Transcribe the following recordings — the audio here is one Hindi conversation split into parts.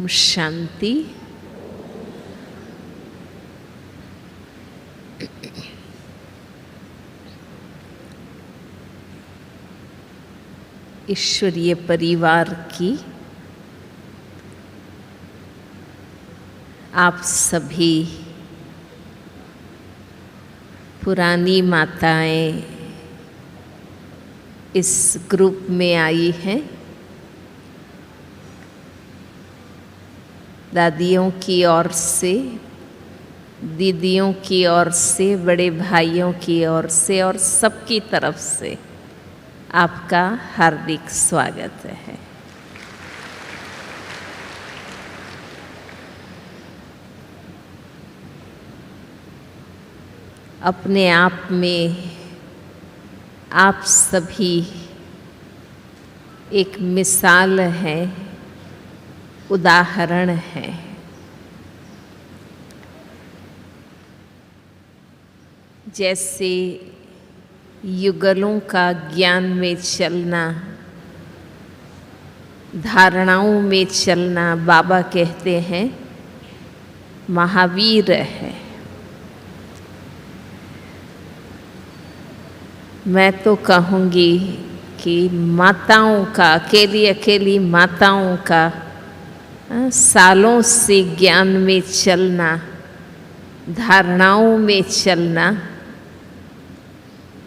शांति। ईश्वरीय परिवार की आप सभी पुरानी माताएं इस ग्रुप में आई हैं। दादियों की ओर से, दीदियों की ओर से, बड़े भाइयों की ओर से और सबकी तरफ से आपका हार्दिक स्वागत है। अपने आप में आप सभी एक मिसाल है, उदाहरण है। जैसे युगलों का ज्ञान में चलना, धारणाओं में चलना बाबा कहते हैं महावीर है। मैं तो कहूँगी कि माताओं का, अकेली माताओं का सालों से ज्ञान में चलना, धारणाओं में चलना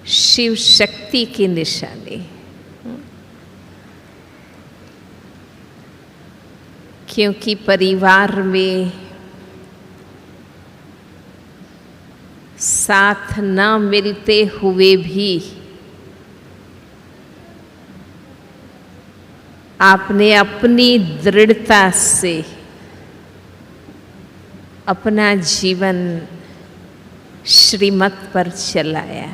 शिव शक्ति की निशानी। क्योंकि परिवार में साथ न मिलते हुए भी आपने अपनी दृढ़ता से अपना जीवन श्रीमत पर चलाया।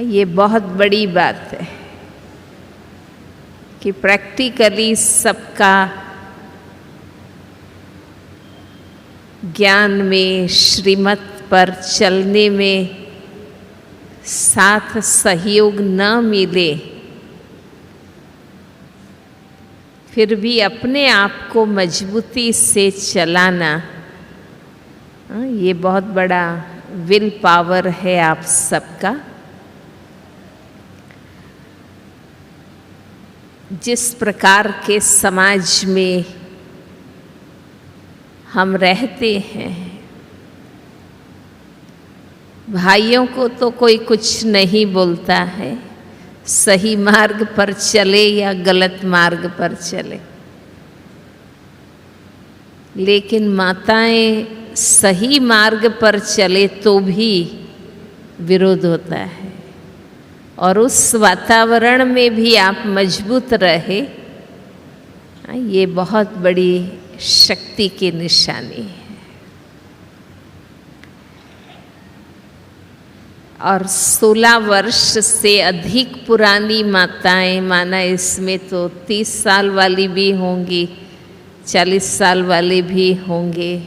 ये बहुत बड़ी बात है कि प्रैक्टिकली सबका ज्ञान में, श्रीमत पर चलने में साथ सहयोग न मिले, फिर भी अपने आप को मजबूती से चलाना, ये बहुत बड़ा विल पावर है आप सबका। जिस प्रकार के समाज में हम रहते हैं, भाइयों को तो कोई कुछ नहीं बोलता है, सही मार्ग पर चले या गलत मार्ग पर चले, लेकिन माताएं सही मार्ग पर चले तो भी विरोध होता है। और उस वातावरण में भी आप मजबूत रहे, ये बहुत बड़ी शक्ति की निशानी है। और 16 वर्ष से अधिक पुरानी माताएं, माना इसमें तो 30 साल वाली भी होंगी, 40 साल वाले भी होंगे।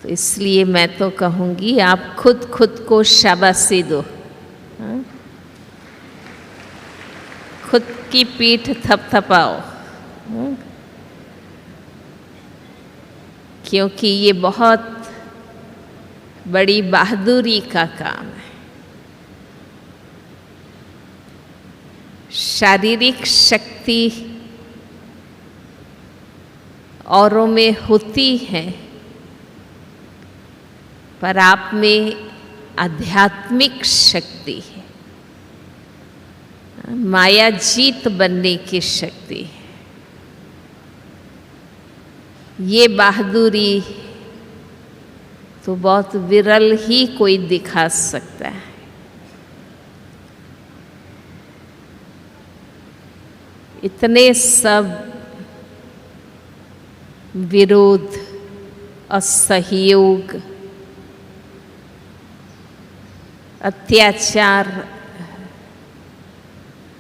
तो इसलिए मैं तो कहूँगी आप खुद को शाबाशी दो, खुद की पीठ थपथपाओ, क्योंकि ये बहुत बड़ी बहादुरी का काम है। शारीरिक शक्ति औरों में होती है, पर आप में आध्यात्मिक शक्ति है, माया जीत बनने की शक्ति है। ये बहादुरी तो बहुत विरल ही कोई दिखा सकता है। इतने सब विरोध, असहयोग, अत्याचार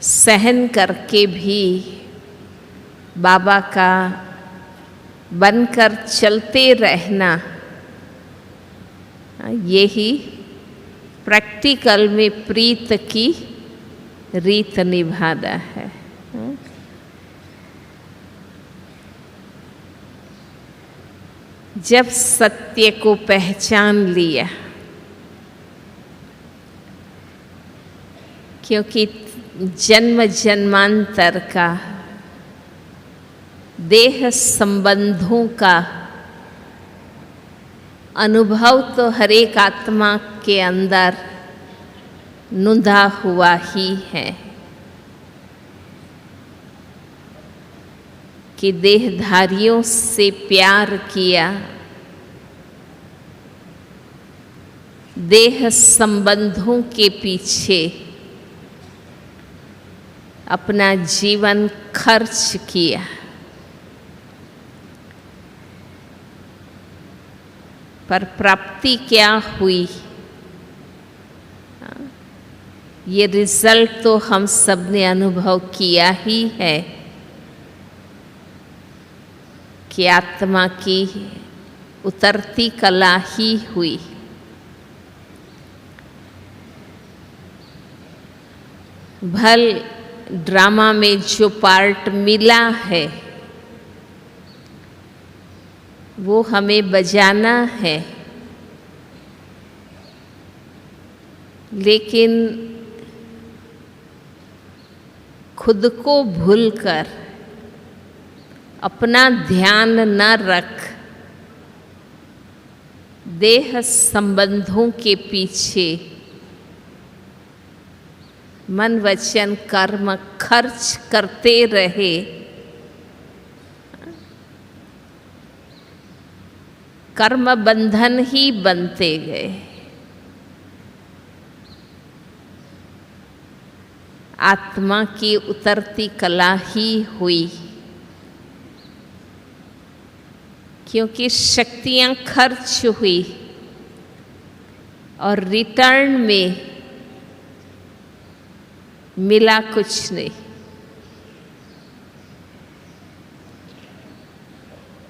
सहन करके भी बाबा का बनकर चलते रहना, यही प्रैक्टिकल में प्रीत की रीत निभाना है। जब सत्य को पहचान लिया, क्योंकि जन्म जन्मांतर का देह संबंधों का अनुभव तो हर एक आत्मा के अंदर नुंधा हुआ ही है कि देहधारियों से प्यार किया, देह संबंधों के पीछे अपना जीवन खर्च किया, पर प्राप्ति क्या हुई? ये रिजल्ट तो हम सब ने अनुभव किया ही है कि आत्मा की उतरती कला ही हुई। भल ड्रामा में जो पार्ट मिला है वो हमें बजाना है, लेकिन खुद को भूलकर, अपना ध्यान न रख देह संबंधों के पीछे मन वचन कर्म खर्च करते रहे, कर्म बंधन ही बनते गए। आत्मा की उतरती कला ही हुई, क्योंकि शक्तियां खर्च हुई और रिटर्न में मिला कुछ नहीं,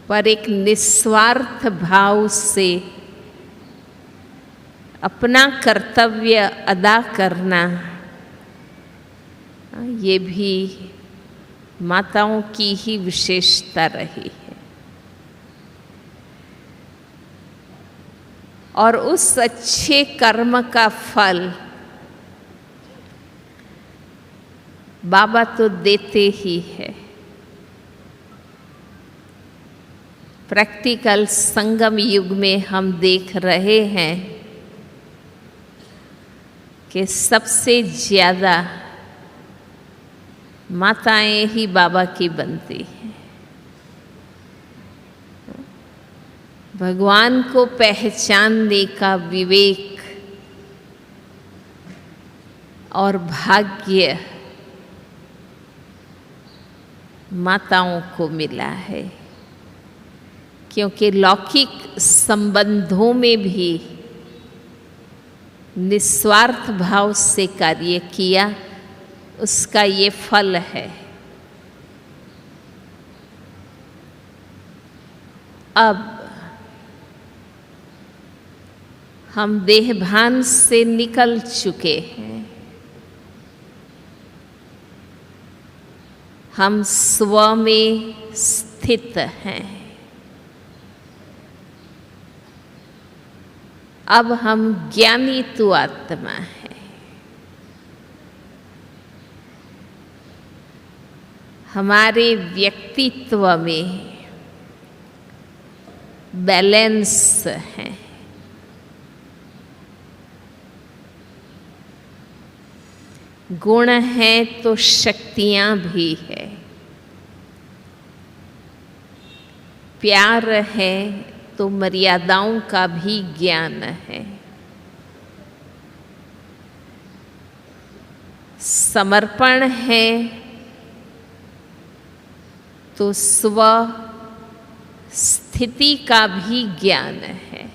पर एक निस्वार्थ भाव से अपना कर्तव्य अदा करना, ये भी माताओं की ही विशेषता रही है। और उस अच्छे कर्म का फल बाबा तो देते ही है। प्रैक्टिकल संगम युग में हम देख रहे हैं कि सबसे ज़्यादा माताएं ही बाबा की बनती हैं। भगवान को पहचानने का विवेक और भाग्य माताओं को मिला है, क्योंकि लौकिक संबंधों में भी निस्वार्थ भाव से कार्य किया, उसका ये फल है। अब हम देहभान से निकल चुके हैं, हम स्व में स्थित हैं। अब हम ज्ञानी तु आत्मा है। हमारे व्यक्तित्व में बैलेंस है। गुण है तो शक्तियां भी है, प्यार है तो मर्यादाओं का भी ज्ञान है, समर्पण है तो स्व स्थिति का भी ज्ञान है।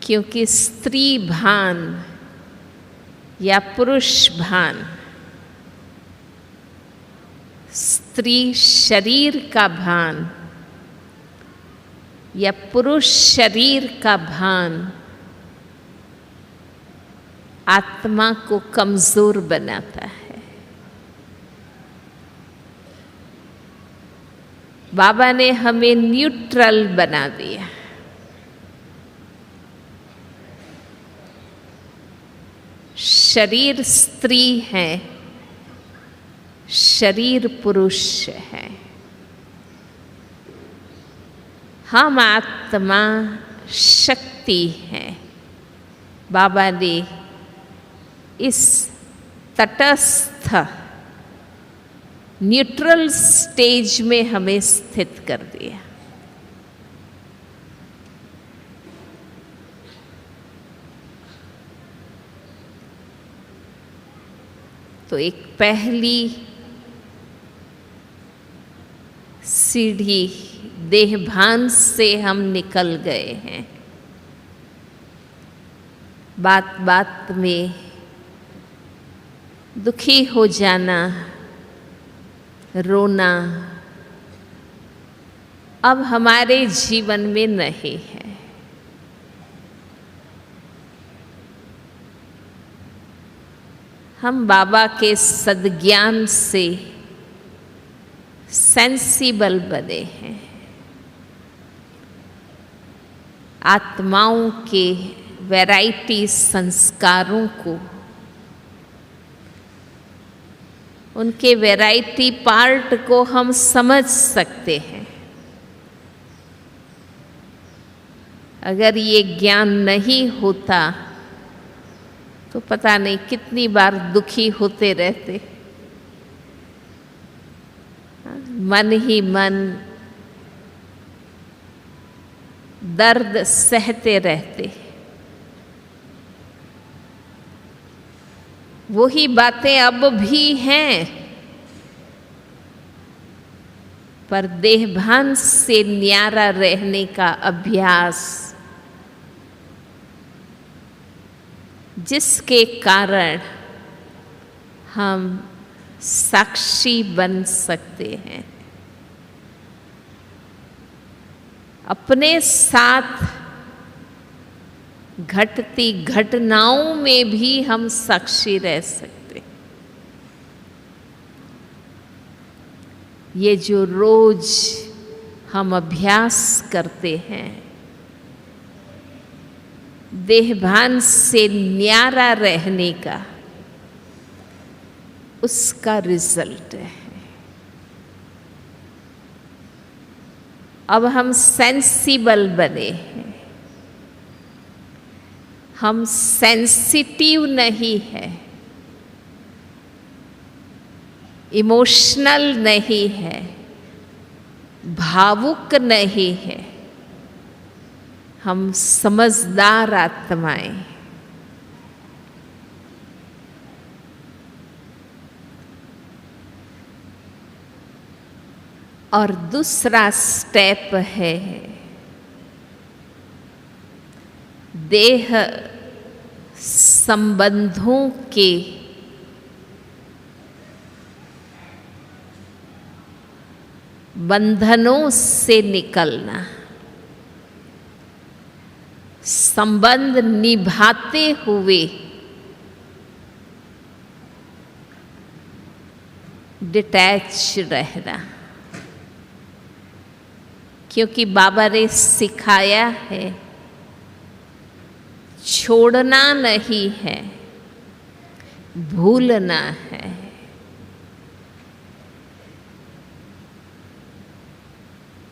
क्योंकि स्त्री भान या पुरुष भान, स्त्री शरीर का भान या पुरुष शरीर का भान आत्मा को कमजोर बनाता है। बाबा ने हमें न्यूट्रल बना दिया। शरीर स्त्री है, शरीर पुरुष है। हम आत्मा शक्ति है। बाबा ने इस तटस्थ न्यूट्रल स्टेज में हमें स्थित कर दिया। तो एक पहली सीढ़ी देहभान से हम निकल गए हैं। बात बात में दुखी हो जाना, रोना अब हमारे जीवन में नहीं है। हम बाबा के सद्ज्ञान से सेंसिबल बने हैं। आत्माओं के वैरायटी संस्कारों को, उनके वैरायटी पार्ट को हम समझ सकते हैं। अगर ये ज्ञान नहीं होता तो पता नहीं कितनी बार दुखी होते रहते। मन ही मन दर्द सहते रहते। वही बातें अब भी हैं, पर देहभान से न्यारा रहने का अभ्यास, जिसके कारण हम साक्षी बन सकते हैं। अपने साथ घटती घटनाओं में भी हम साक्षी रह सकते। ये जो रोज हम अभ्यास करते हैं, देहभान से न्यारा रहने का, उसका रिजल्ट है। अब हम सेंसिबल बने हैं। हम सेंसिटिव नहीं है, इमोशनल नहीं है, भावुक नहीं है। हम समझदार आत्माएं। और दूसरा स्टेप है देह संबंधों के बंधनों से निकलना। संबंध निभाते हुए डिटैच रहना, क्योंकि बाबा ने सिखाया है छोड़ना नहीं है, भूलना है।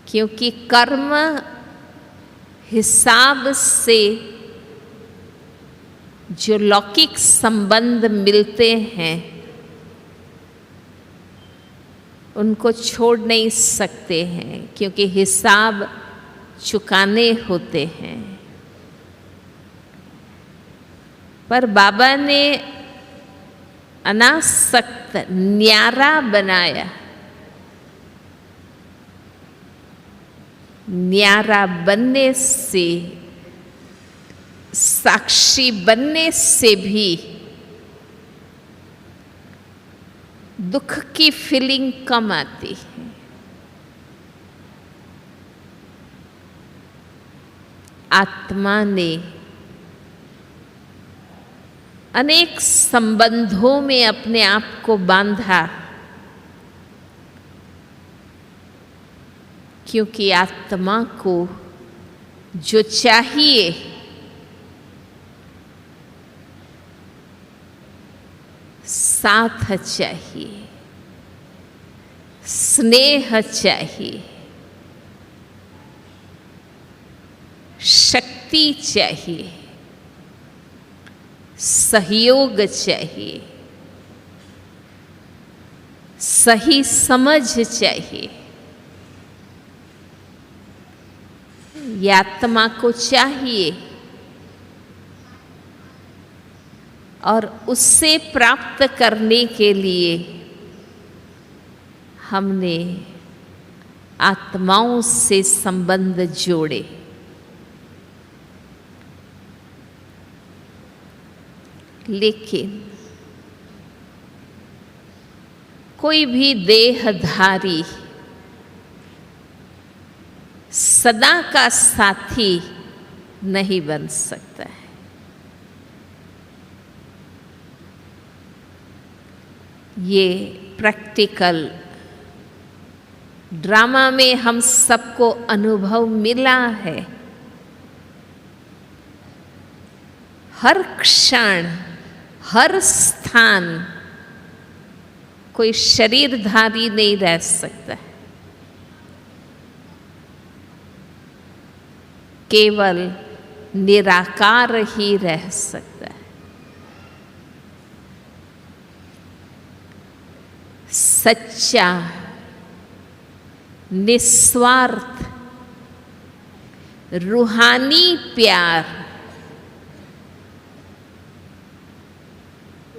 क्योंकि कर्म हिसाब से जो लौकिक संबंध मिलते हैं उनको छोड़ नहीं सकते हैं, क्योंकि हिसाब चुकाने होते हैं। पर बाबा ने अनासक्त न्यारा बनाया। न्यारा बनने से, साक्षी बनने से भी दुख की फीलिंग कम आती है। आत्मा ने अनेक संबंधों में अपने आप को बांधा, क्योंकि आत्मा को जो चाहिए साथ चाहिए, स्नेह चाहिए, शक्ति चाहिए, सहयोग चाहिए, सही समझ चाहिए। ये आत्मा को चाहिए और उससे प्राप्त करने के लिए हमने आत्माओं से संबंध जोड़े। लेकिन कोई भी देहधारी सदा का साथी नहीं बन सकता है। ये प्रैक्टिकल ड्रामा में हम सबको अनुभव मिला है। हर क्षण, हर स्थान कोई शरीरधारी नहीं रह सकता है। केवल निराकार ही रह सकता है। सच्चा निस्वार्थ रूहानी प्यार,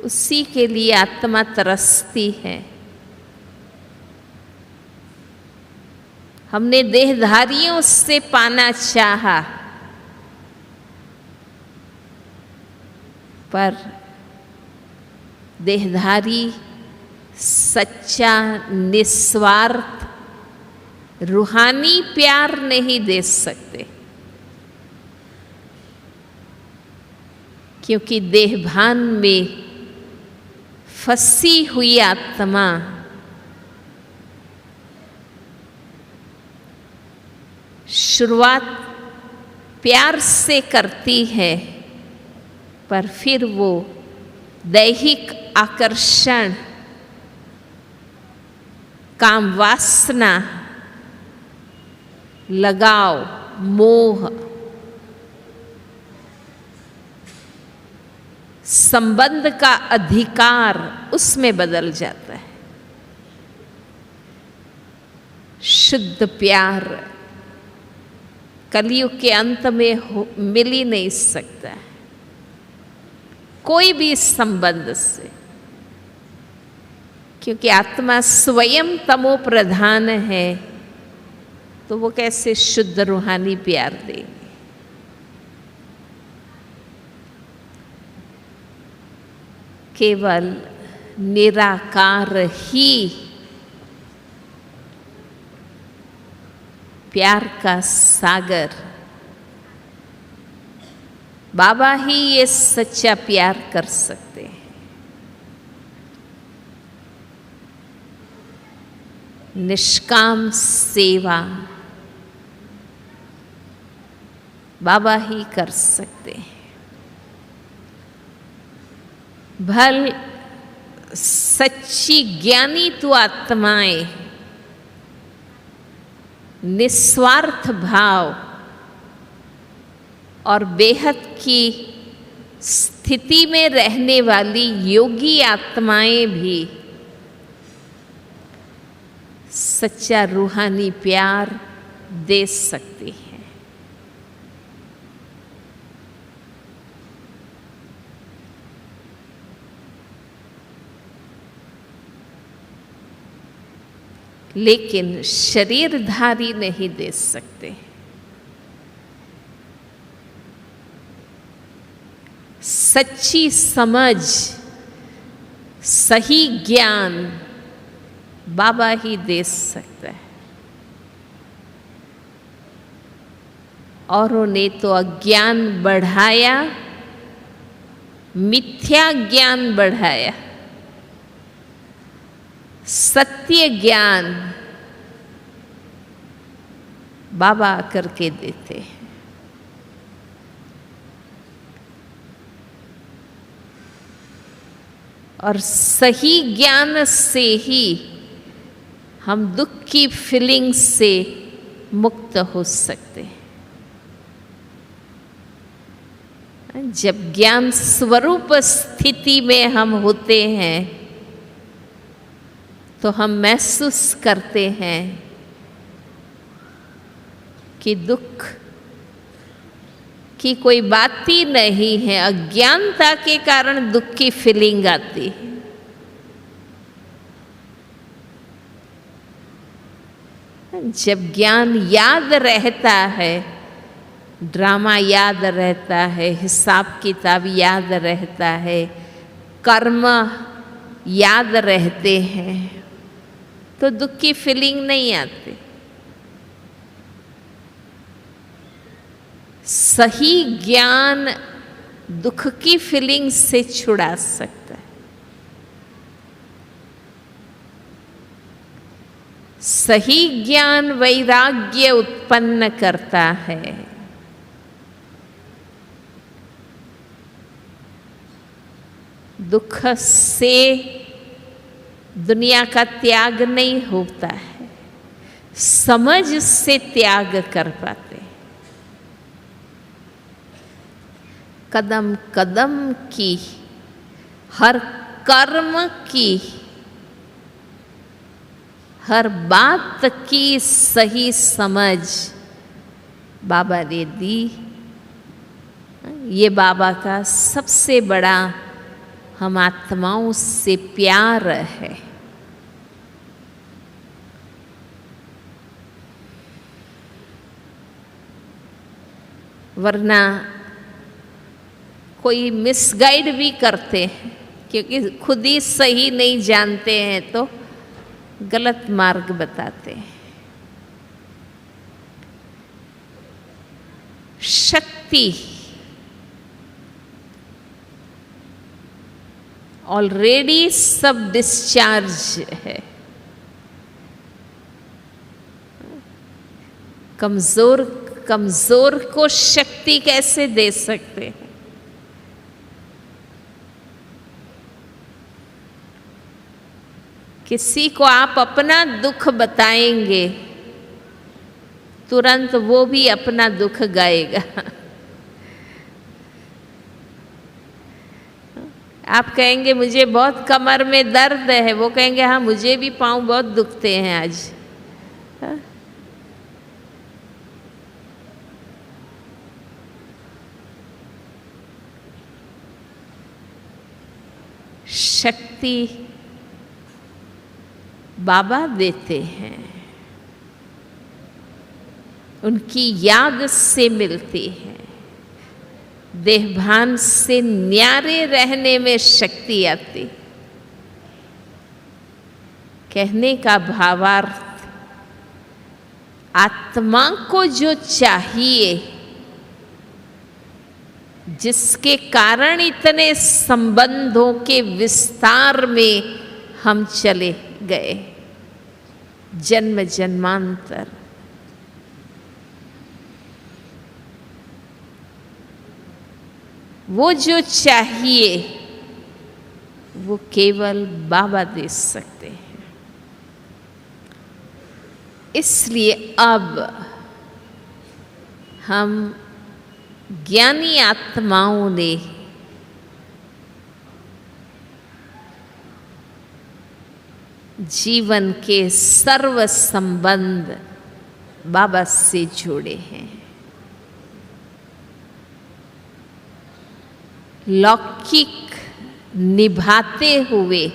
उसी के लिए आत्मा तरसती है। हमने देहधारियों से पाना चाहा, पर देहधारी सच्चा निस्वार्थ रूहानी प्यार नहीं दे सकते, क्योंकि देहभान में फंसी हुई आत्मा शुरुआत प्यार से करती है, पर फिर वो दैहिक आकर्षण, काम वासना, लगाव, मोह, संबंध का अधिकार उसमें बदल जाता है। शुद्ध प्यार कलयुग के अंत में मिल ही नहीं सकता है, कोई भी संबंध से, क्योंकि आत्मा स्वयं तमो प्रधान है, तो वो कैसे शुद्ध रूहानी प्यार देंगे। केवल निराकार ही प्यार का सागर, बाबा ही ये सच्चा प्यार कर सकते हैं। निष्काम सेवा बाबा ही कर सकते हैं। भल सच्ची ज्ञानी तो आत्माएं निस्वार्थ भाव और बेहद की स्थिति में रहने वाली योगी आत्माएं भी सच्चा रूहानी प्यार दे सकती हैं। लेकिन शरीरधारी नहीं दे सकते। सच्ची समझ, सही ज्ञान बाबा ही दे सकता है। औरों ने तो अज्ञान बढ़ाया, मिथ्या ज्ञान बढ़ाया। सत्य ज्ञान बाबा आकर के देते हैं। और सही ज्ञान से ही हम दुख की फीलिंग से मुक्त हो सकते हैं। जब ज्ञान स्वरूप स्थिति में हम होते हैं तो हम महसूस करते हैं कि दुख की कोई बात ही नहीं है। अज्ञानता के कारण दुख की फीलिंग आती है। जब ज्ञान याद रहता है, ड्रामा याद रहता है, हिसाब किताब याद रहता है, कर्म याद रहते हैं, तो दुख की फीलिंग नहीं आती। सही ज्ञान दुख की फीलिंग से छुड़ा सकता है। सही ज्ञान वैराग्य उत्पन्न करता है। दुख से दुनिया का त्याग नहीं होता है, समझ से त्याग कर पाते हैं। कदम कदम की, हर कर्म की, हर बात की सही समझ बाबा ने दी। ये बाबा का सबसे बड़ा हम आत्माओं से प्यार है। वरना कोई मिसगाइड भी करते हैं, क्योंकि खुद ही सही नहीं जानते हैं तो गलत मार्ग बताते हैं। शक्ति ऑलरेडी सब डिस्चार्ज है। कमजोर को शक्ति कैसे दे सकते हैं? किसी को आप अपना दुख बताएंगे, तुरंत वो भी अपना दुख गाएगा। आप कहेंगे मुझे बहुत कमर में दर्द है, वो कहेंगे हाँ मुझे भी पाँव बहुत दुखते हैं आज। शक्ति बाबा देते हैं, उनकी याद से मिलती है। देहभान से न्यारे रहने में शक्ति आती। कहने का भावार्थ, आत्मा को जो चाहिए, जिसके कारण इतने संबंधों के विस्तार में हम चले गए जन्म जन्मांतर, वो जो चाहिए वो केवल बाबा दे सकते हैं। इसलिए अब हम ज्ञानी आत्माओं ने जीवन के सर्व संबंध बाबा से जोड़े हैं। लौकिक निभाते हुए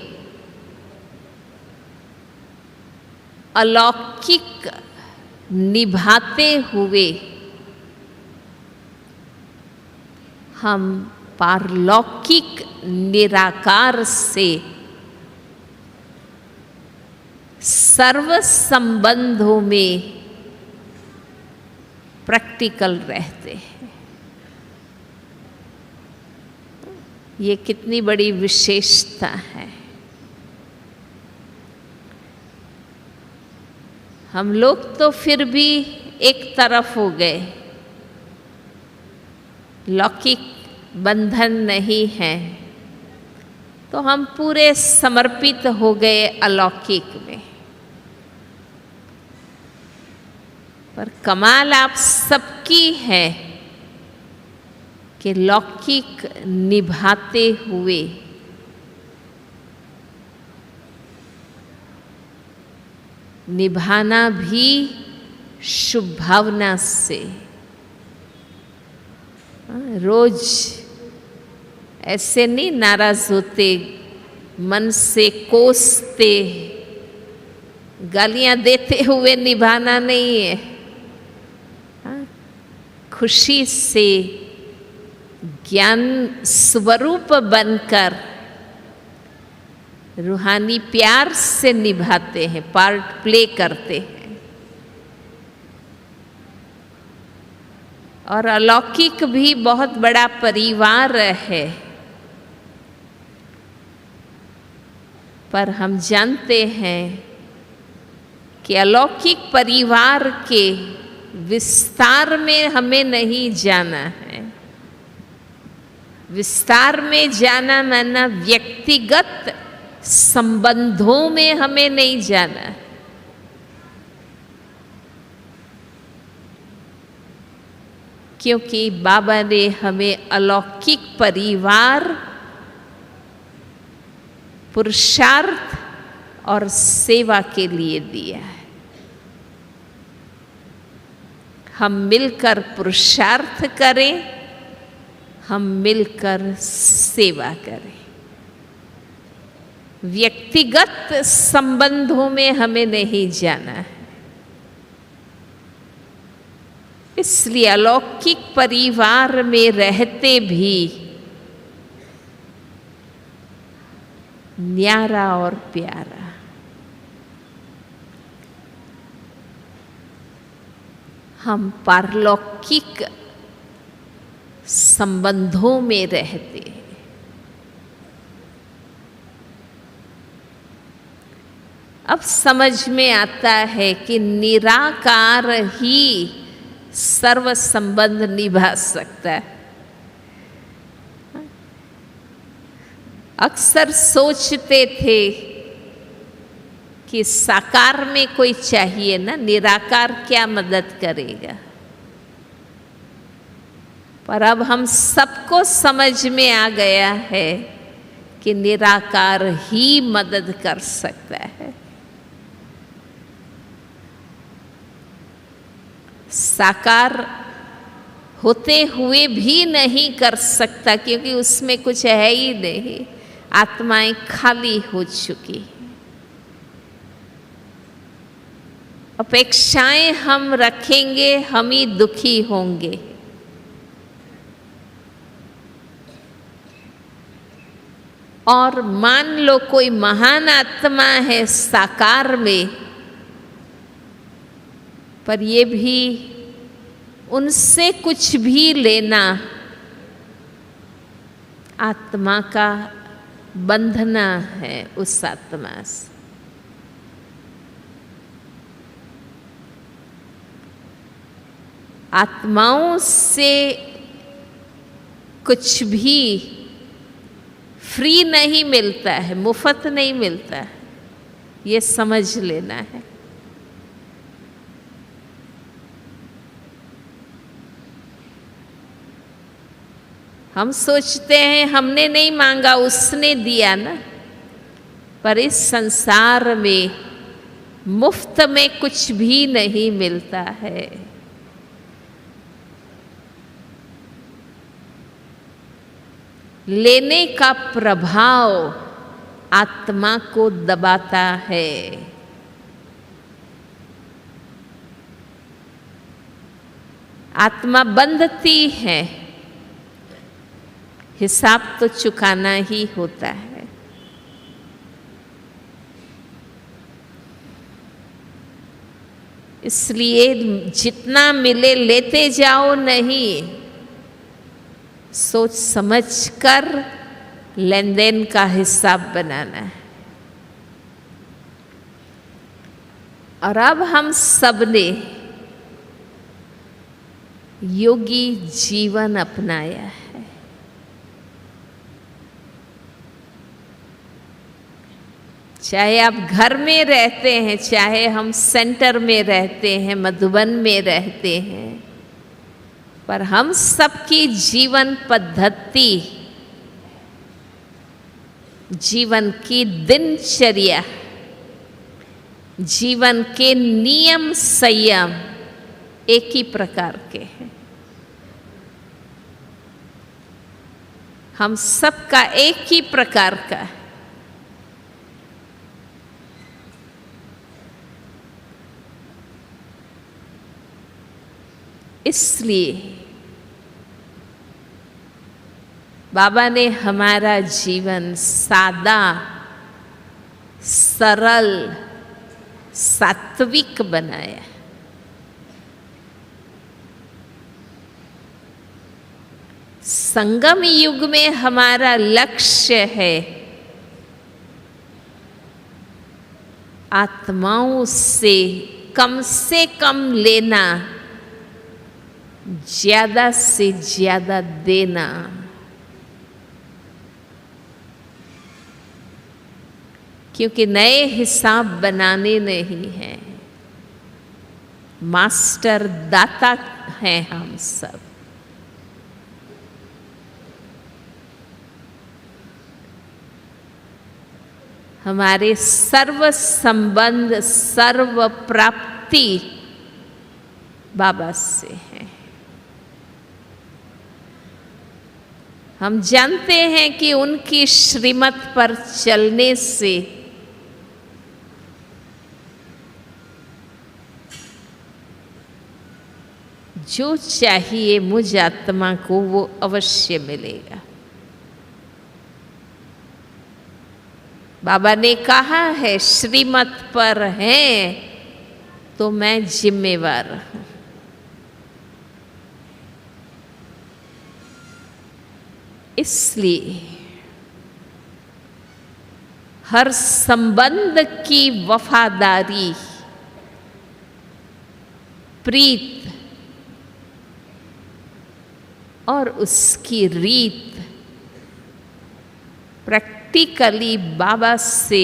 अलौकिक निभाते हुए हम पारलौकिक निराकार से सर्व संबंधों में प्रैक्टिकल रहते हैं। ये कितनी बड़ी विशेषता है। हम लोग तो फिर भी एक तरफ हो गए, लौकिक बंधन नहीं है, तो हम पूरे समर्पित हो गए अलौकिक में। पर कमाल आप सबकी है कि लौकिक निभाते हुए निभाना भी शुभ भावना से, रोज ऐसे नहीं नाराज होते, मन से कोसते, गालियां देते हुए निभाना नहीं है। खुशी से ज्ञान स्वरूप बनकर रूहानी प्यार से निभाते हैं, पार्ट प्ले करते हैं। और अलौकिक भी बहुत बड़ा परिवार है, पर हम जानते हैं कि अलौकिक परिवार के विस्तार में हमें नहीं जाना है। विस्तार में जाना माना व्यक्तिगत संबंधों में हमें नहीं जाना है। क्योंकि बाबा ने हमें अलौकिक परिवार, पुरुषार्थ और सेवा के लिए दिया है। हम मिलकर पुरुषार्थ करें, हम मिलकर सेवा करें। व्यक्तिगत संबंधों में हमें नहीं जाना है। इसलिए अलौकिक परिवार में रहते भी न्यारा और प्यारा, हम पारलौकिक संबंधों में रहते हैं। अब समझ में आता है कि निराकार ही सर्व संबंध निभा सकता है। अक्सर सोचते थे कि साकार में कोई चाहिए ना, निराकार क्या मदद करेगा। पर अब हम सबको समझ में आ गया है कि निराकार ही मदद कर सकता है। साकार होते हुए भी नहीं कर सकता, क्योंकि उसमें कुछ है ही नहीं। आत्माएं खाली हो चुकी, अपेक्षाएं हम रखेंगे, हम ही दुखी होंगे। और मान लो कोई महान आत्मा है साकार में, पर ये भी उनसे कुछ भी लेना आत्मा का बंधना है उस आत्मा से। आत्माओं से कुछ भी फ्री नहीं मिलता है, मुफ्त नहीं मिलता है, ये समझ लेना है। हम सोचते हैं हमने नहीं मांगा, उसने दिया ना। पर इस संसार में मुफ्त में कुछ भी नहीं मिलता है। लेने का प्रभाव आत्मा को दबाता है। आत्मा बंधती है, हिसाब तो चुकाना ही होता है। इसलिए जितना मिले लेते जाओ नहीं, सोच समझ कर लेन देन का हिसाब बनाना है। और अब हम सब ने योगी जीवन अपनाया है। चाहे आप घर में रहते हैं, चाहे हम सेंटर में रहते हैं, मधुबन में रहते हैं, पर हम सबकी जीवन पद्धति, जीवन की दिनचर्या, जीवन के नियम संयम एक ही प्रकार के हैं। हम सबका एक ही प्रकार का है। इसलिए बाबा ने हमारा जीवन सादा, सरल, सात्विक बनाया। संगम युग में हमारा लक्ष्य है आत्माओं से कम लेना, ज्यादा से ज्यादा देना। क्योंकि नए हिसाब बनाने नहीं हैं, मास्टर दाता हैं हम सब। हमारे सर्व संबंध, सर्व प्राप्ति बाबा से है। हम जानते हैं कि उनकी श्रीमत पर चलने से जो चाहिए मुझ आत्मा को वो अवश्य मिलेगा। बाबा ने कहा है श्रीमत पर हैं तो मैं जिम्मेवार हूं। इसलिए हर संबंध की वफादारी, प्रीत और उसकी रीत प्रैक्टिकली बाबा से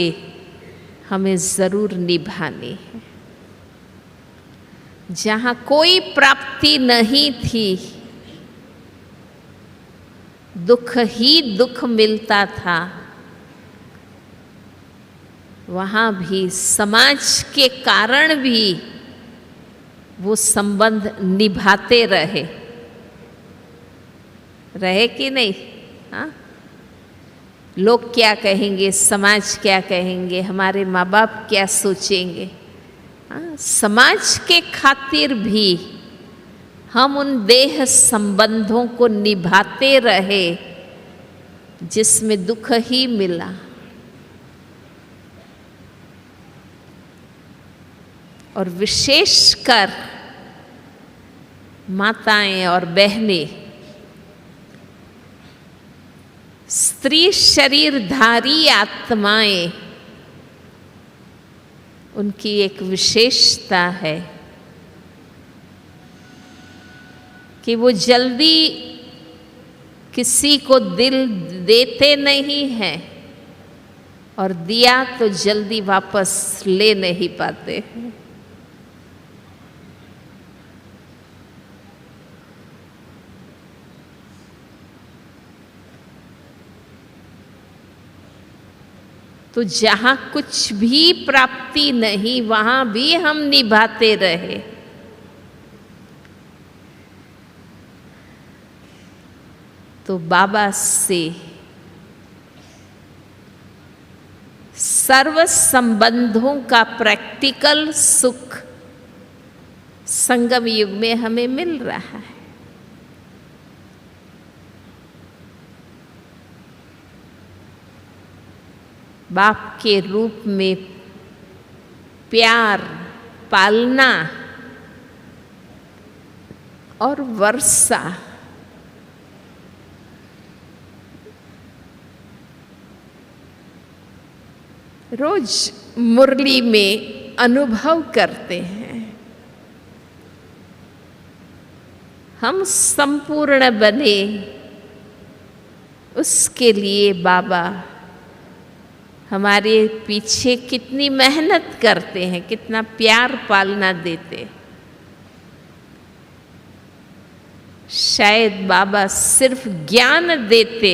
हमें जरूर निभानी है। जहाँ कोई प्राप्ति नहीं थी, दुख ही दुख मिलता था, वहाँ भी समाज के कारण भी वो संबंध निभाते रहे कि नहीं? हाँ, लोग क्या कहेंगे, समाज क्या कहेंगे, हमारे माँ बाप क्या सोचेंगे। हाँ, समाज के खातिर भी हम उन देह संबंधों को निभाते रहे जिसमें दुख ही मिला। और विशेषकर माताएं और बहनें, स्त्री शरीरधारी आत्माएं, उनकी एक विशेषता है कि वो जल्दी किसी को दिल देते नहीं हैं और दिया तो जल्दी वापस ले नहीं पाते हैं। तो जहाँ कुछ भी प्राप्ति नहीं, वहाँ भी हम निभाते रहे। तो बाबा से सर्व संबंधों का प्रैक्टिकल सुख संगम युग में हमें मिल रहा है। बाप के रूप में प्यार, पालना और वर्षा, रोज मुरली में अनुभव करते हैं। हम संपूर्ण बने, उसके लिए बाबा हमारे पीछे कितनी मेहनत करते हैं, कितना प्यार पालना देते। शायद बाबा सिर्फ ज्ञान देते,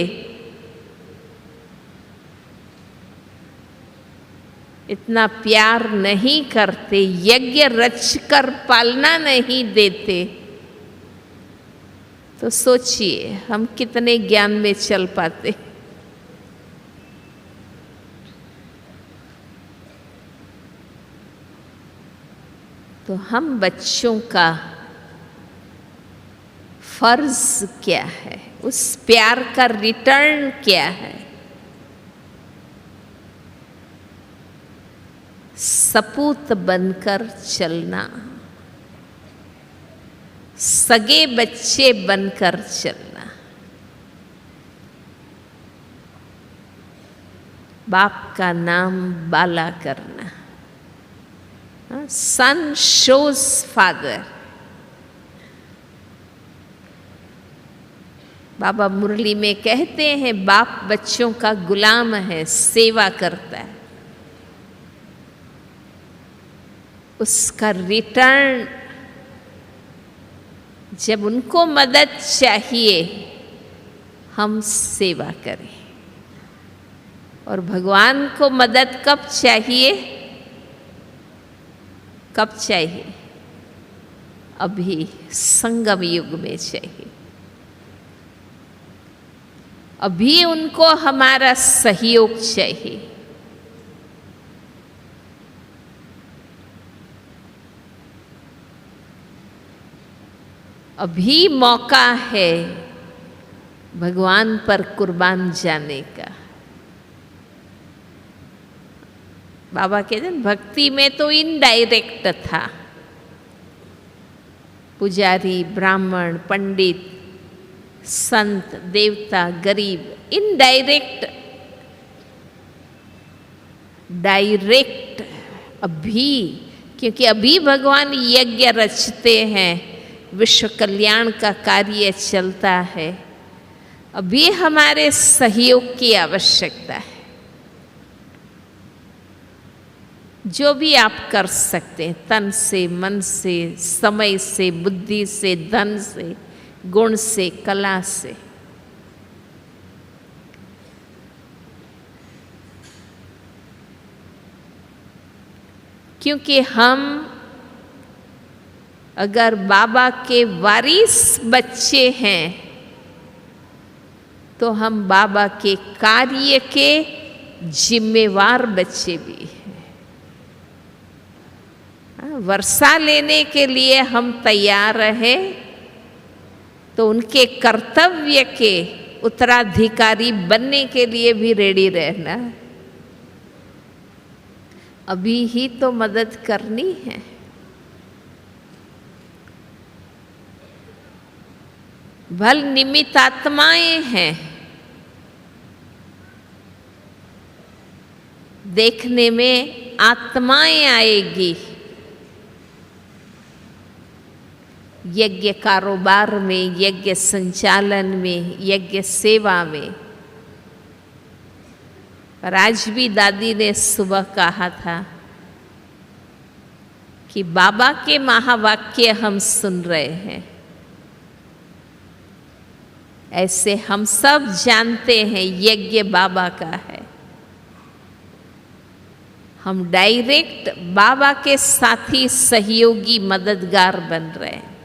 इतना प्यार नहीं करते, यज्ञ रचकर पालना नहीं देते। तो सोचिए हम कितने ज्ञान में चल पाते। तो हम बच्चों का फर्ज क्या है, उस प्यार का रिटर्न क्या है? सपूत बनकर चलना, सगे बच्चे बनकर चलना, बाप का नाम बाला करना। सन शोज फादर। बाबा मुरली में कहते हैं बाप बच्चों का गुलाम है, सेवा करता है। उसका रिटर्न, जब उनको मदद चाहिए हम सेवा करें। और भगवान को मदद कब चाहिए? कब चाहिए? अभी संगम युग में चाहिए। अभी उनको हमारा सहयोग चाहिए। अभी मौका है भगवान पर कुर्बान जाने का। बाबा कहते हैं भक्ति में तो इनडायरेक्ट था। पुजारी, ब्राह्मण, पंडित, संत, देवता, गरीब, इनडायरेक्ट। डायरेक्ट अभी, क्योंकि अभी भगवान यज्ञ रचते हैं, विश्व कल्याण का कार्य चलता है। अभी हमारे सहयोग की आवश्यकता है। जो भी आप कर सकते हैं, तन से, मन से, समय से, बुद्धि से, धन से, गुण से, कला से। क्योंकि हम अगर बाबा के वारिस बच्चे हैं तो हम बाबा के कार्य के जिम्मेवार बच्चे भी हैं। वर्षा लेने के लिए हम तैयार रहें तो उनके कर्तव्य के उत्तराधिकारी बनने के लिए भी रेडी रहना। अभी ही तो मदद करनी है। भल निमित्त आत्माएं हैं, देखने में आत्माएं आएगी। यज्ञ कारोबार में, यज्ञ संचालन में, यज्ञ सेवा में। पर आज भी दादी ने सुबह कहा था कि बाबा के महावाक्य हम सुन रहे हैं। ऐसे हम सब जानते हैं यज्ञ बाबा का है। हम डायरेक्ट बाबा के साथी, सहयोगी, मददगार बन रहे हैं,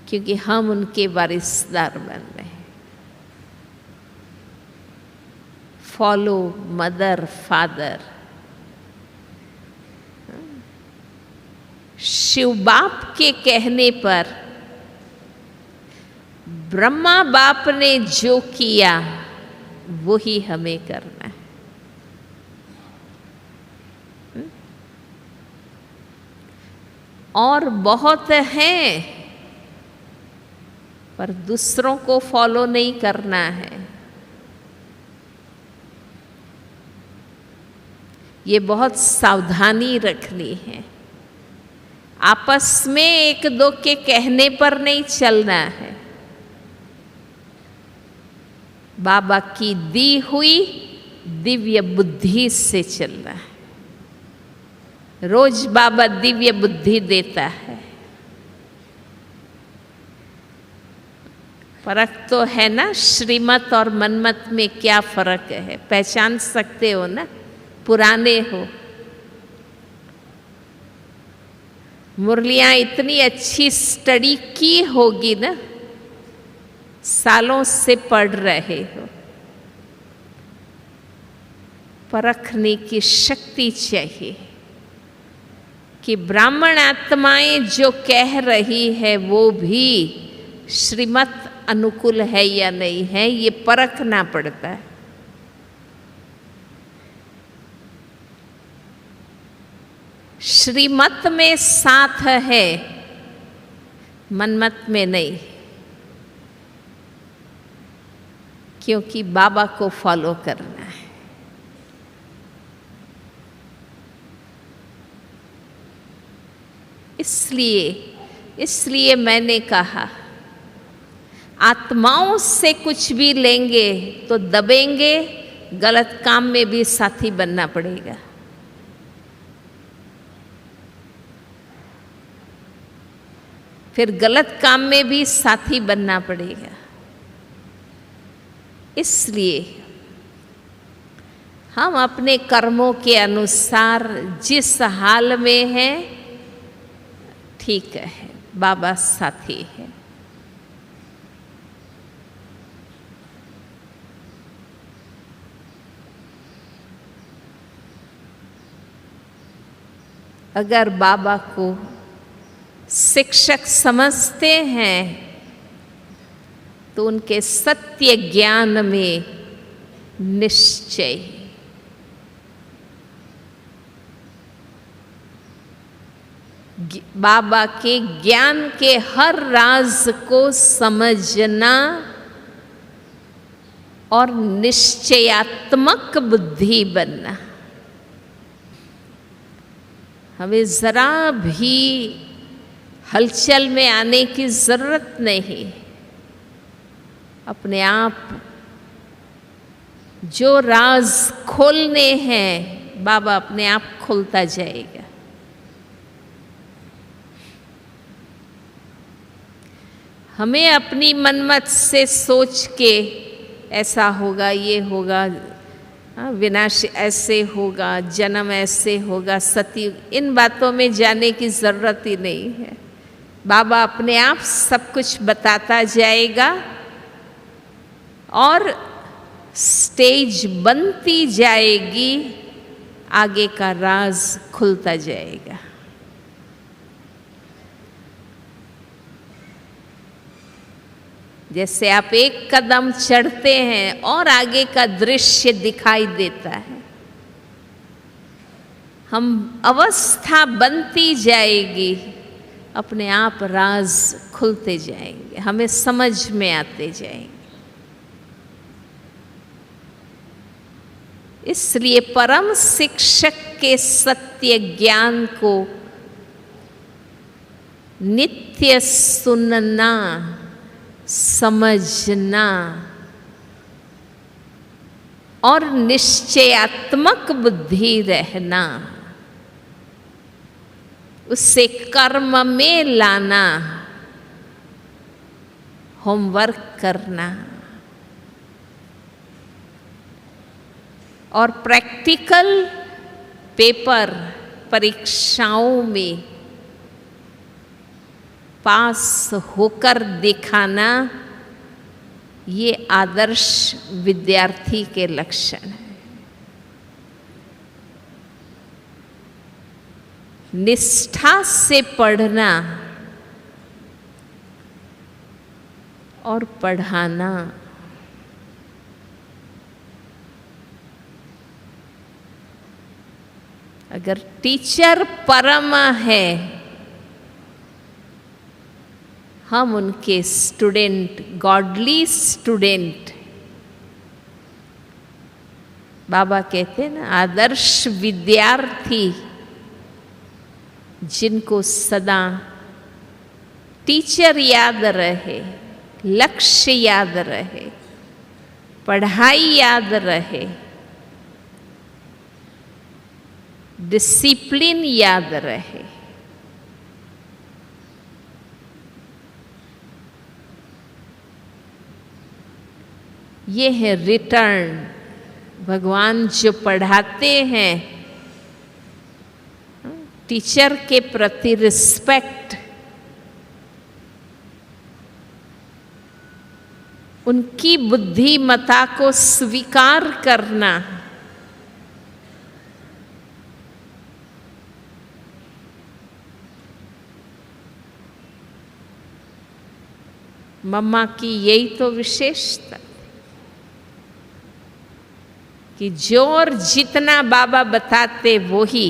क्योंकि हम उनके वारिसदार बन रहे हैं। Follow mother father. शिव बाप के कहने पर ब्रह्मा बाप ने जो किया वो ही हमें करना है। और बहुत हैं, पर दूसरों को फॉलो नहीं करना है। ये बहुत सावधानी रखनी है। आपस में एक दो के कहने पर नहीं चलना है, बाबा की दी हुई दिव्य बुद्धि से चलना है। रोज बाबा दिव्य बुद्धि देता है। फर्क तो है ना, श्रीमत और मनमत में क्या फर्क है, पहचान सकते हो ना, पुराने हो। मुरलियाँ इतनी अच्छी स्टडी की होगी ना, सालों से पढ़ रहे हो, परखने की शक्ति चाहिए कि ब्राह्मण आत्माएं जो कह रही है वो भी श्रीमत अनुकूल है या नहीं है, ये परखना पड़ता है। श्रीमत में साथ है, मनमत में नहीं, क्योंकि बाबा को फॉलो करना है। इसलिए मैंने कहा, आत्माओं से कुछ भी लेंगे तो दबेंगे, गलत काम में भी साथी बनना पड़ेगा। फिर गलत काम में भी साथी बनना पड़ेगा। इसलिए हम अपने कर्मों के अनुसार जिस हाल में हैं, ठीक है, बाबा साथी है। अगर बाबा को शिक्षक समझते हैं तो उनके सत्य ज्ञान में निश्चय, बाबा के ज्ञान के हर राज को समझना और निश्चयात्मक बुद्धि बनना। हमें जरा भी हलचल में आने की जरूरत नहीं। अपने आप जो राज खोलने हैं, बाबा अपने आप खोलता जाएगा। हमें अपनी मनमत से सोच के ऐसा होगा, ये होगा, विनाश ऐसे होगा, जन्म ऐसे होगा, सतयुग, इन बातों में जाने की जरूरत ही नहीं है। बाबा अपने आप सब कुछ बताता जाएगा और स्टेज बनती जाएगी, आगे का राज खुलता जाएगा। जैसे आप एक कदम चढ़ते हैं और आगे का दृश्य दिखाई देता है, हम अवस्था बनती जाएगी, अपने आप राज खुलते जाएंगे, हमें समझ में आते जाएंगे। इसलिए परम शिक्षक के सत्य ज्ञान को नित्य सुनना, समझना और निश्चयात्मक बुद्धि रहना, उसे कर्म में लाना, होमवर्क करना और प्रैक्टिकल पेपर परीक्षाओं में पास होकर दिखाना, ये आदर्श विद्यार्थी के लक्षण है। निष्ठा से पढ़ना और पढ़ाना, अगर टीचर परम है, हम उनके स्टूडेंट, गॉडली स्टूडेंट। बाबा कहते हैं ना, आदर्श विद्यार्थी जिनको सदा टीचर याद रहे, लक्ष्य याद रहे, पढ़ाई याद रहे, डिसिप्लिन याद रहे, ये है रिटर्न। भगवान जो पढ़ाते हैं, टीचर के प्रति रिस्पेक्ट, उनकी बुद्धिमत्ता को स्वीकार करना, मम्मा की यही तो विशेषता कि जो और जितना बाबा बताते वो ही,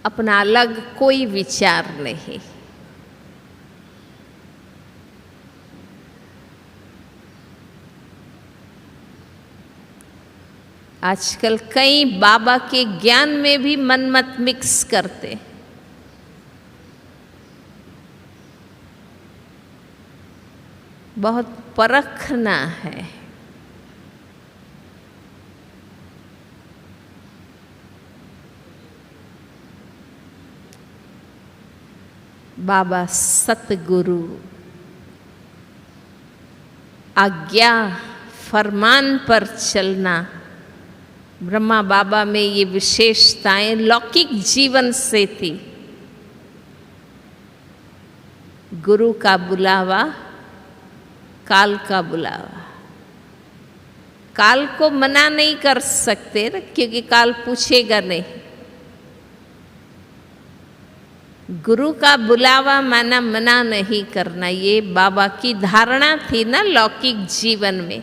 अपना अलग कोई विचार नहीं। आजकल कई बाबा के ज्ञान में भी मन मत मिक्स करते। बहुत परखना है। बाबा सतगुरु आज्ञा फरमान पर चलना, ब्रह्मा बाबा में ये विशेषताएं लौकिक जीवन से थी। गुरु का बुलावा, काल का बुलावा। काल को मना नहीं कर सकते ना, क्योंकि काल पूछेगा नहीं। गुरु का बुलावा माना मना नहीं करना, ये बाबा की धारणा थी ना लौकिक जीवन में।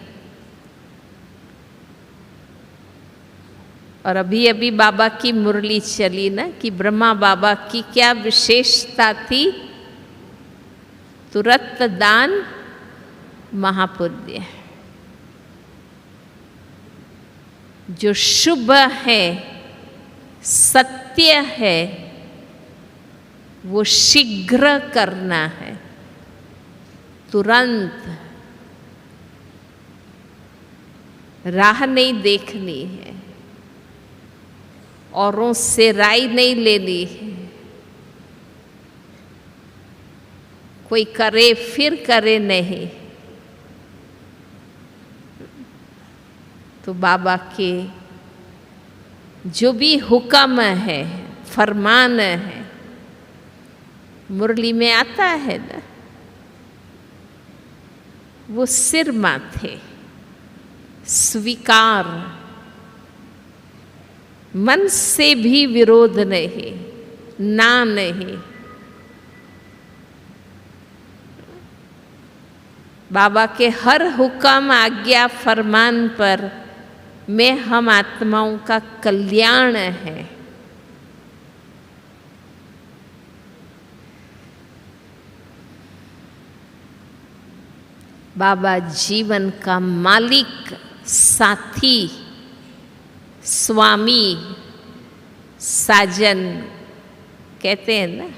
और अभी अभी बाबा की मुरली चली ना कि ब्रह्मा बाबा की क्या विशेषता थी, तुरंत दान महापुण्य। जो शुभ है, सत्य है, वो शीघ्र करना है, तुरंत। राह नहीं देखनी है, औरों से राय नहीं लेनी है। कोई करे फिर करे नहीं। तो बाबा के जो भी हुक्म है, फरमान है, मुरली में आता है ना, वो सिर माथे स्वीकार, मन से भी विरोध नहीं, ना नहीं। बाबा के हर हुक्म आज्ञा फरमान पर में हम आत्माओं का कल्याण है। बाबा जीवन का मालिक, साथी, स्वामी, साजन कहते हैं ना,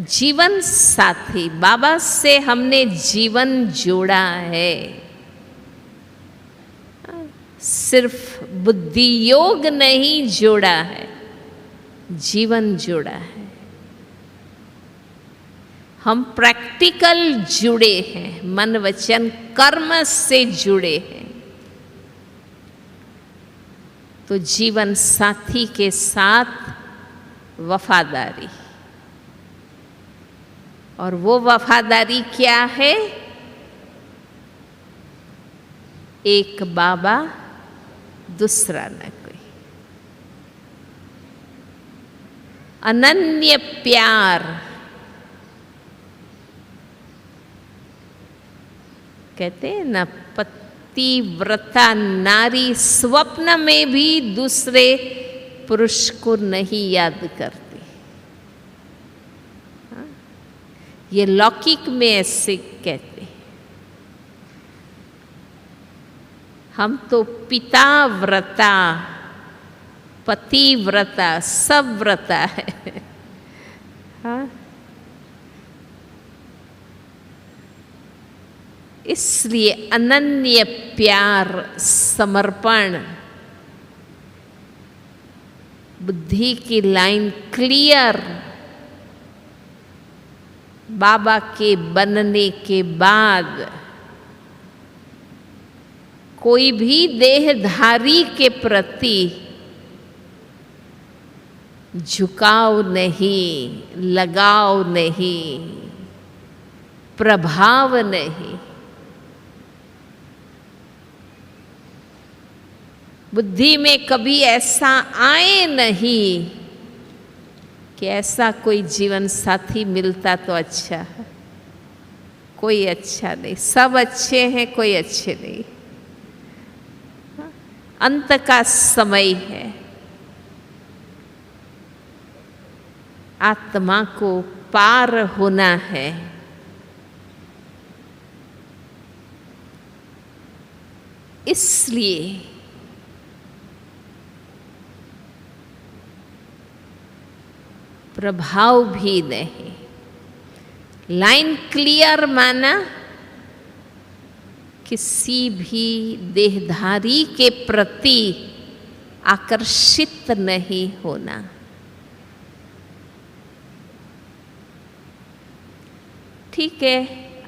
जीवन साथी। बाबा से हमने जीवन जोड़ा है, सिर्फ बुद्धि योग नहीं जोड़ा है, जीवन जोड़ा है। हम प्रैक्टिकल जुड़े हैं, मन वचन कर्म से जुड़े हैं। तो जीवन साथी के साथ वफादारी, और वो वफादारी क्या है? एक बाबा, दूसरा न कोई। अनन्य प्यार, कहते हैं ना, पतिव्रता नारी स्वप्न में भी दूसरे पुरुष को नहीं याद करती। ये लौकिक में ऐसे कहते। हम तो पिता व्रता, पतिव्रता, सब व्रता है। हाँ, इसलिए अनन्य प्यार, समर्पण, बुद्धि की लाइन क्लियर। बाबा के बनने के बाद कोई भी देहधारी के प्रति झुकाव नहीं, लगाव नहीं, प्रभाव नहीं। बुद्धि में कभी ऐसा आए नहीं कि ऐसा कोई जीवन साथी मिलता तो अच्छा है। कोई अच्छा नहीं, सब अच्छे हैं, कोई अच्छे नहीं। अंत का समय है, आत्मा को पार होना है। इसलिए प्रभाव भी नहीं। लाइन क्लियर माना किसी भी देहधारी के प्रति आकर्षित नहीं होना। ठीक है,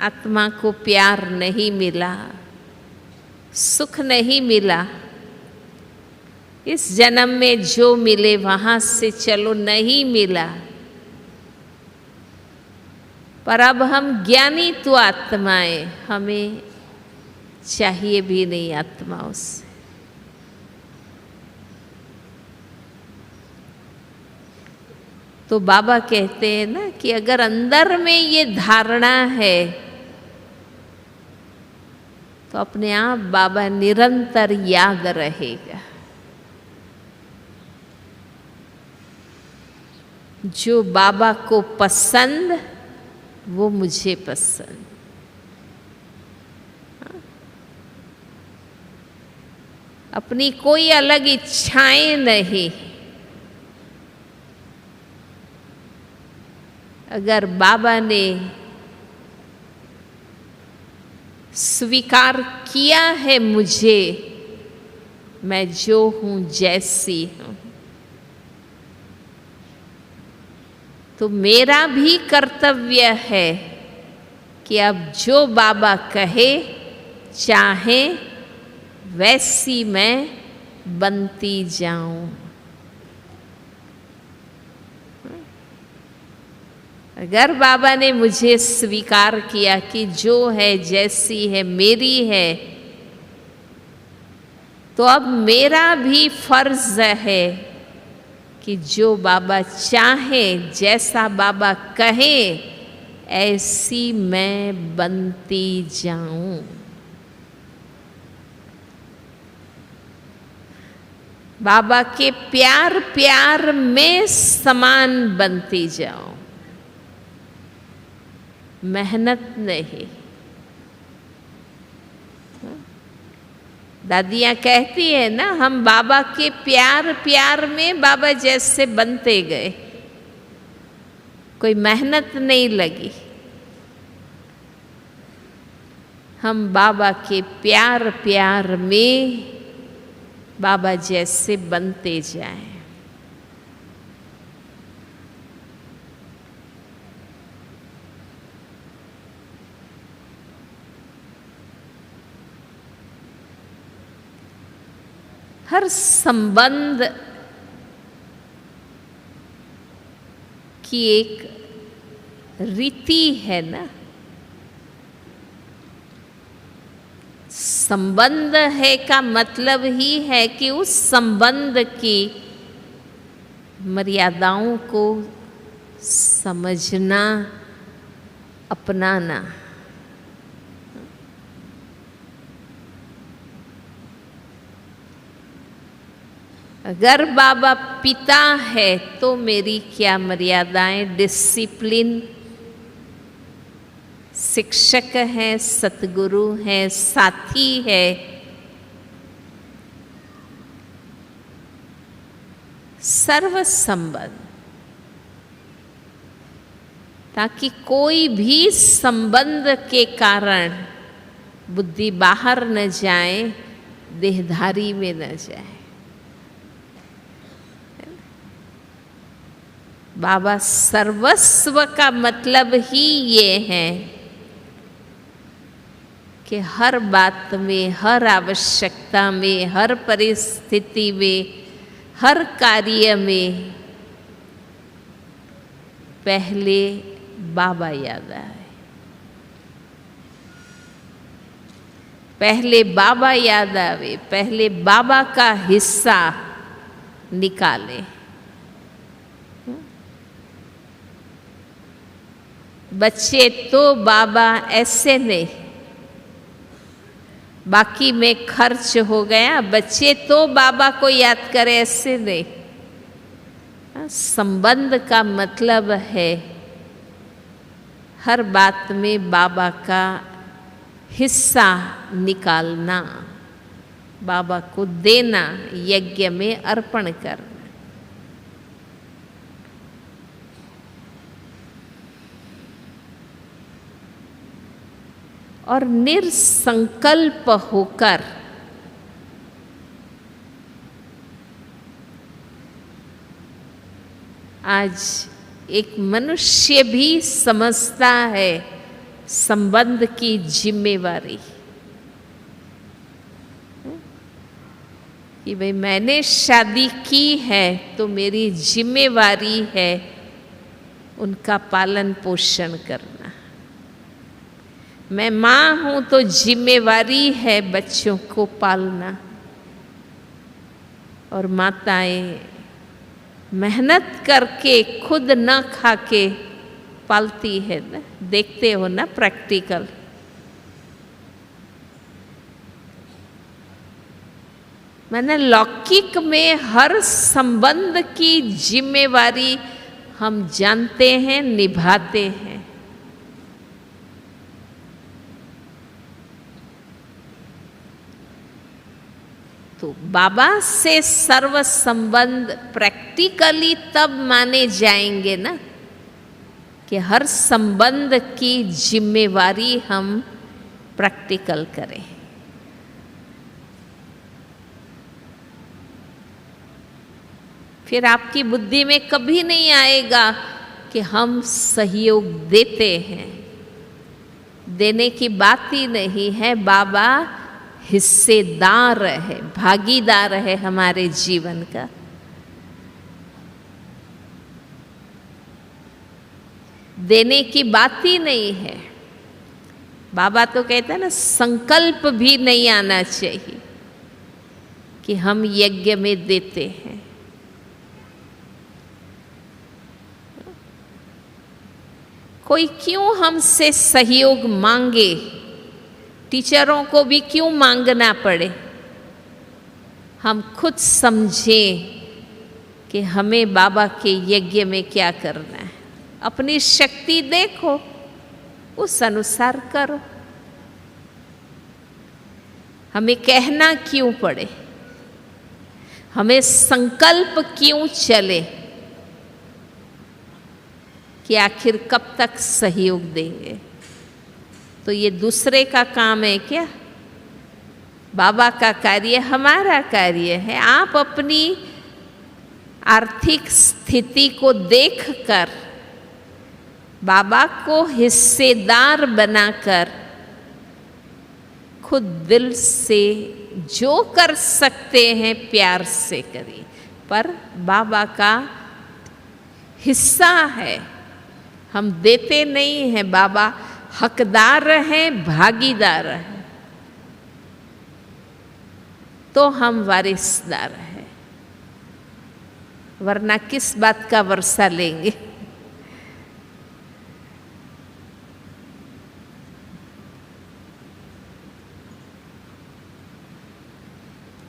आत्मा को प्यार नहीं मिला, सुख नहीं मिला, इस जन्म में जो मिले वहां से चलो नहीं मिला, पर अब हम ज्ञानी तो आत्माएं, हमें चाहिए भी नहीं आत्माओं से। तो बाबा कहते हैं ना कि अगर अंदर में ये धारणा है तो अपने आप बाबा निरंतर याद रहेगा। जो बाबा को पसंद वो मुझे पसंद। अपनी कोई अलग इच्छाएं नहीं। अगर बाबा ने स्वीकार किया है मुझे, मैं जो हूं जैसी हूं, तो मेरा भी कर्तव्य है कि अब जो बाबा कहे चाहे वैसी मैं बनती जाऊं। अगर बाबा ने मुझे स्वीकार किया कि जो है जैसी है मेरी है, तो अब मेरा भी फर्ज है कि जो बाबा चाहे, जैसा बाबा कहे, ऐसी मैं बनती जाऊं। बाबा के प्यार प्यार में समान बनती जाऊं, मेहनत नहीं। दादियाँ कहती है ना, हम बाबा के प्यार प्यार में बाबा जैसे बनते गए, कोई मेहनत नहीं लगी। हम बाबा के प्यार प्यार में बाबा जैसे बनते जाएं। हर संबंध की एक रीति है ना। संबंध है का मतलब ही है कि उस संबंध की मर्यादाओं को समझना, अपनाना। अगर बाबा पिता है तो मेरी क्या मर्यादाएं, डिसिप्लिन, शिक्षक है, सतगुरु है, साथी है, सर्व संबंध, ताकि कोई भी संबंध के कारण बुद्धि बाहर न जाए, देहधारी में न जाए। बाबा सर्वस्व का मतलब ही ये है कि हर बात में, हर आवश्यकता में, हर परिस्थिति में, हर कार्य में पहले बाबा याद आए। पहले बाबा याद आवे, पहले बाबा का हिस्सा निकाले। बच्चे तो बाबा ऐसे नहीं, बाकी में खर्च हो गया, बच्चे तो बाबा को याद करे, ऐसे नहीं। संबंध का मतलब है हर बात में बाबा का हिस्सा निकालना, बाबा को देना, यज्ञ में अर्पण करना। और निरसंकल्प होकर आज एक मनुष्य भी समझता है संबंध की जिम्मेवारी कि भाई मैंने शादी की है तो मेरी जिम्मेवारी है उनका पालन पोषण करना। मैं माँ हूँ तो जिम्मेवारी है बच्चों को पालना। और माताएं मेहनत करके खुद न खा के पालती है ना, देखते हो ना प्रैक्टिकल। मैंने लौकिक में हर संबंध की जिम्मेवारी हम जानते हैं, निभाते हैं। तो बाबा से सर्व संबंध प्रैक्टिकली तब माने जाएंगे ना कि हर संबंध की जिम्मेवारी हम प्रैक्टिकल करें। फिर आपकी बुद्धि में कभी नहीं आएगा कि हम सहयोग देते हैं, देने की बात ही नहीं है। बाबा हिस्सेदार है, भागीदार है हमारे जीवन का। देने की बात ही नहीं है। बाबा तो कहते हैं ना, संकल्प भी नहीं आना चाहिए कि हम यज्ञ में देते हैं। कोई क्यों हमसे सहयोग मांगे, टीचरों को भी क्यों मांगना पड़े, हम खुद समझें कि हमें बाबा के यज्ञ में क्या करना है। अपनी शक्ति देखो, उस अनुसार करो। हमें कहना क्यों पड़े, हमें संकल्प क्यों चले कि आखिर कब तक सहयोग देंगे। तो ये दूसरे का काम है क्या? बाबा का कार्य हमारा कार्य है। आप अपनी आर्थिक स्थिति को देखकर बाबा को हिस्सेदार बनाकर खुद दिल से जो कर सकते हैं प्यार से करिए। पर बाबा का हिस्सा है, हम देते नहीं हैं। बाबा हकदार हैं, भागीदार हैं, तो हम वारिसदार हैं। वरना किस बात का वर्षा लेंगे।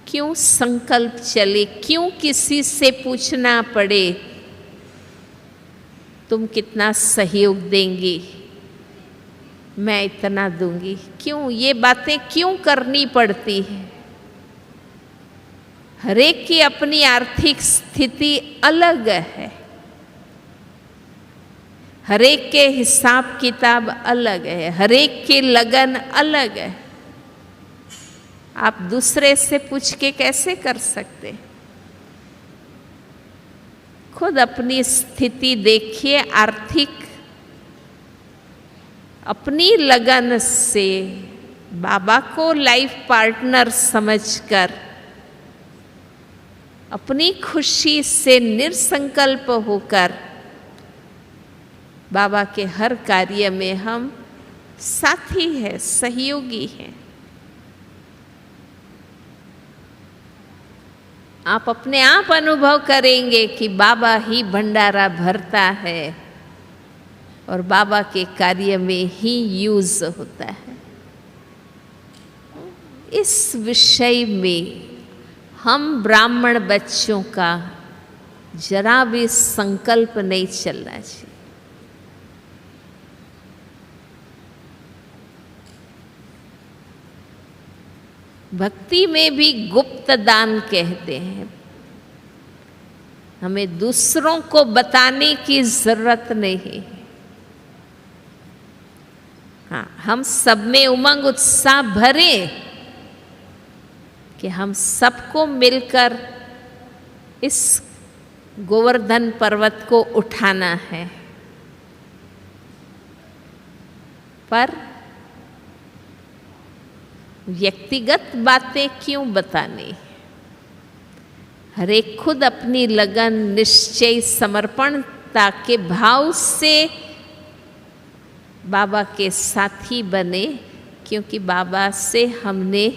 क्यों संकल्प चले, क्यों किसी से पूछना पड़े तुम कितना सहयोग देंगी, मैं इतना दूंगी। क्यों ये बातें क्यों करनी पड़ती है? हरेक की अपनी आर्थिक स्थिति अलग है, हरेक के हिसाब किताब अलग है, हरेक की लगन अलग है। आप दूसरे से पूछ के कैसे कर सकते? खुद अपनी स्थिति देखिए, आर्थिक अपनी लगन से बाबा को लाइफ पार्टनर समझकर अपनी खुशी से निसंकल्प होकर बाबा के हर कार्य में हम साथी हैं, सहयोगी हैं। आप अपने आप अनुभव करेंगे कि बाबा ही भंडारा भरता है और बाबा के कार्य में ही यूज होता है। इस विषय में हम ब्राह्मण बच्चों का जरा भी संकल्प नहीं चलना चाहिए। भक्ति में भी गुप्त दान कहते हैं। हमें दूसरों को बताने की जरूरत नहीं है। हाँ, हम सब में उमंग उत्साह भरे कि हम सबको मिलकर इस गोवर्धन पर्वत को उठाना है, पर व्यक्तिगत बातें क्यों बताने? हर एक खुद अपनी लगन, निश्चय, समर्पणता के भाव से बाबा के साथी बने, क्योंकि बाबा से हमने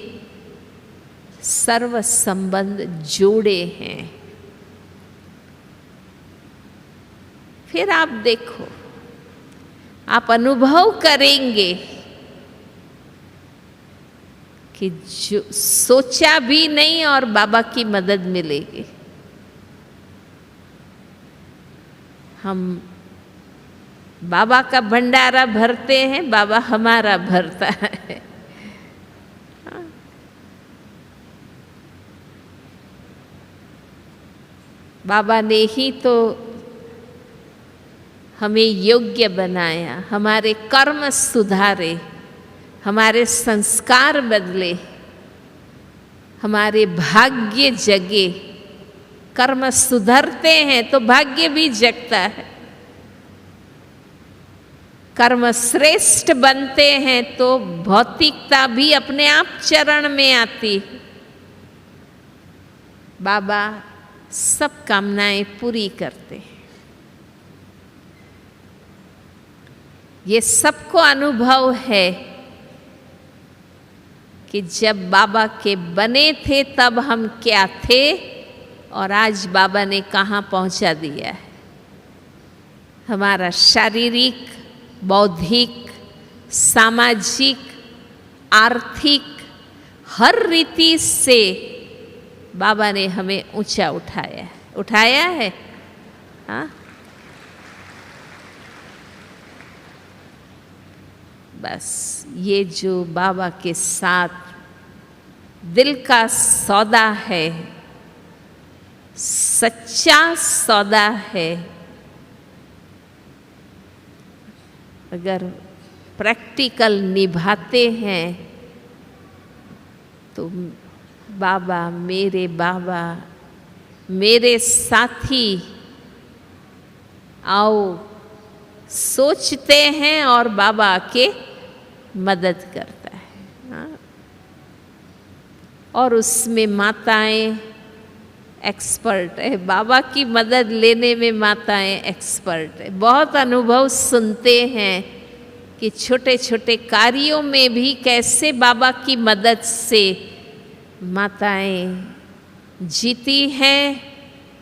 सर्व संबंध जोड़े हैं। फिर आप देखो, आप अनुभव करेंगे कि जो सोचा भी नहीं और बाबा की मदद मिलेगी। हम बाबा का भंडारा भरते हैं, बाबा हमारा भरता है। बाबा ने ही तो हमें योग्य बनाया, हमारे कर्म सुधारे, हमारे संस्कार बदले, हमारे भाग्य जगे। कर्म सुधरते हैं तो भाग्य भी जगता है। कर्म श्रेष्ठ बनते हैं तो भौतिकता भी अपने आप चरण में आती। बाबा सब कामनाएं पूरी करते हैं। ये सबको अनुभव है कि जब बाबा के बने थे तब हम क्या थे और आज बाबा ने कहाँ पहुँचा दिया है। हमारा शारीरिक, बौद्धिक, सामाजिक, आर्थिक हर रीति से बाबा ने हमें ऊंचा उठाया है। हाँ, बस ये जो बाबा के साथ दिल का सौदा है, सच्चा सौदा है, अगर प्रैक्टिकल निभाते हैं तो बाबा मेरे साथी आओ सोचते हैं और बाबा आके मदद करता है। हाँ? और उसमें माताएं एक्सपर्ट है, बाबा की मदद लेने में माताएं एक्सपर्ट है। बहुत अनुभव सुनते हैं कि छोटे छोटे कार्यों में भी कैसे बाबा की मदद से माताएं जीती हैं,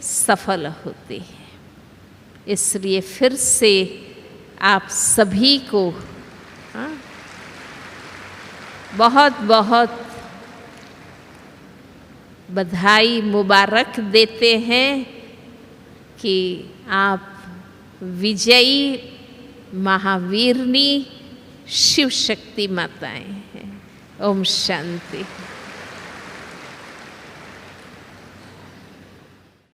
सफल होती हैं। इसलिए फिर से आप सभी को बहुत बहुत बधाई मुबारक देते हैं कि आप विजयी महावीरनी शिव शक्ति माताएं हैं। ओम शांति।